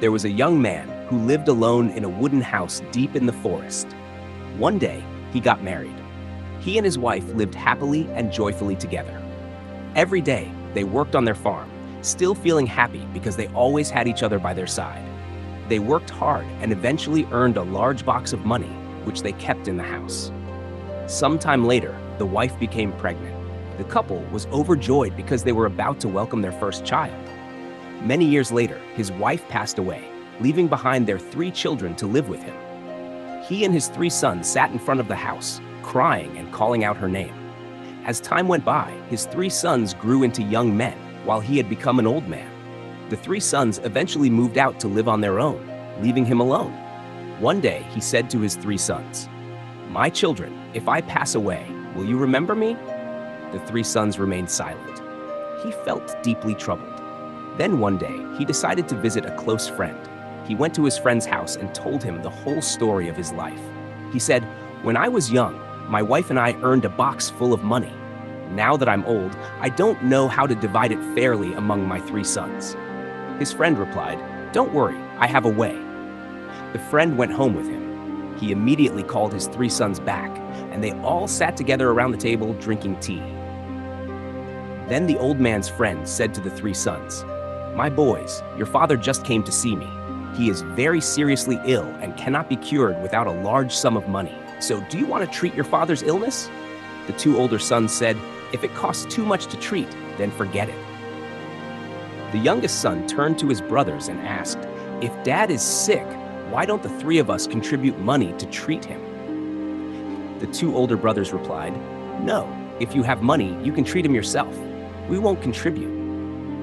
There was a young man who lived alone in a wooden house deep in the forest. One day, he got married. He and his wife lived happily and joyfully together. Every day, they worked on their farm, still feeling happy because they always had each other by their side. They worked hard and eventually earned a large box of money, which they kept in the house. Sometime later, the wife became pregnant. The couple was overjoyed because they were about to welcome their first child. Many years later, his wife passed away, leaving behind their 3 children to live with him. He and his 3 sons sat in front of the house, crying and calling out her name. As time went by, his 3 sons grew into young men, while he had become an old man. The 3 sons eventually moved out to live on their own, leaving him alone. One day, he said to his 3 sons, "My children, if I pass away, will you remember me?" The 3 sons remained silent. He felt deeply troubled. Then one day, he decided to visit a close friend. He went to his friend's house and told him the whole story of his life. He said, "When I was young, my wife and I earned a box full of money. Now that I'm old, I don't know how to divide it fairly among my 3 sons." His friend replied, "Don't worry, I have a way." The friend went home with him. He immediately called his 3 sons back, and they all sat together around the table drinking tea. Then the old man's friend said to the 3 sons, "My boys, your father just came to see me. He is very seriously ill and cannot be cured without a large sum of money. So do you want to treat your father's illness?" The 2 older sons said, "If it costs too much to treat, then forget it." The youngest son turned to his brothers and asked, "If Dad is sick, why don't the 3 of us contribute money to treat him?" The 2 older brothers replied, "No, if you have money, you can treat him yourself. We won't contribute."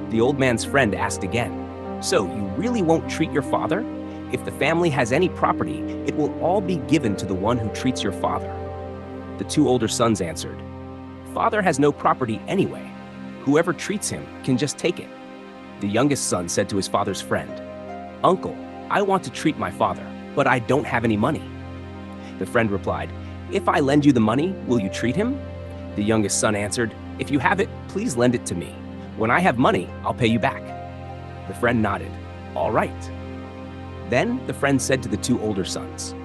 The old man's friend asked again, "So you really won't treat your father? If the family has any property, it will all be given to the one who treats your father." The 2 older sons answered, "Father has no property anyway. Whoever treats him can just take it." The youngest son said to his father's friend, "Uncle, I want to treat my father, but I don't have any money." The friend replied, "If I lend you the money, will you treat him?" The youngest son answered, "If you have it, please lend it to me. When I have money, I'll pay you back." The friend nodded, "All right." Then the friend said to the 2 older sons,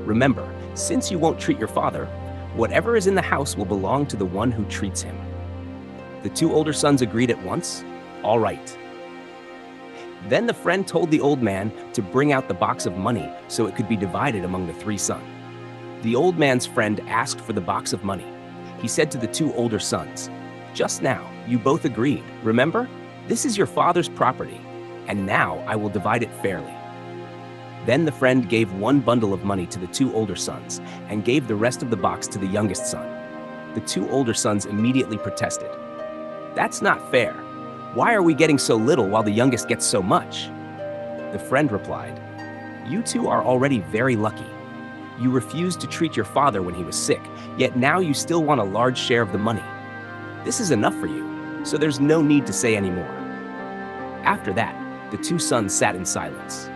"Remember, since you won't treat your father, whatever is in the house will belong to the one who treats him." The 2 older sons agreed at once, "All right." Then the friend told the old man to bring out the box of money so it could be divided among the 3 sons. The old man's friend asked for the box of money. He said to the 2 older sons, "Just now, you both agreed, remember? This is your father's property, and now I will divide it fairly." Then the friend gave 1 bundle of money to the 2 older sons and gave the rest of the box to the youngest son. The 2 older sons immediately protested. "That's not fair. Why are we getting so little while the youngest gets so much?" The friend replied, "You 2 are already very lucky. You refused to treat your father when he was sick, yet now you still want a large share of the money. This is enough for you, so there's no need to say any more." After that, the 2 sons sat in silence.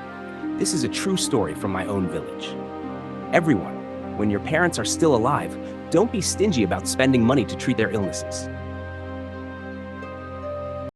This is a true story from my own village. Everyone, when your parents are still alive, don't be stingy about spending money to treat their illnesses.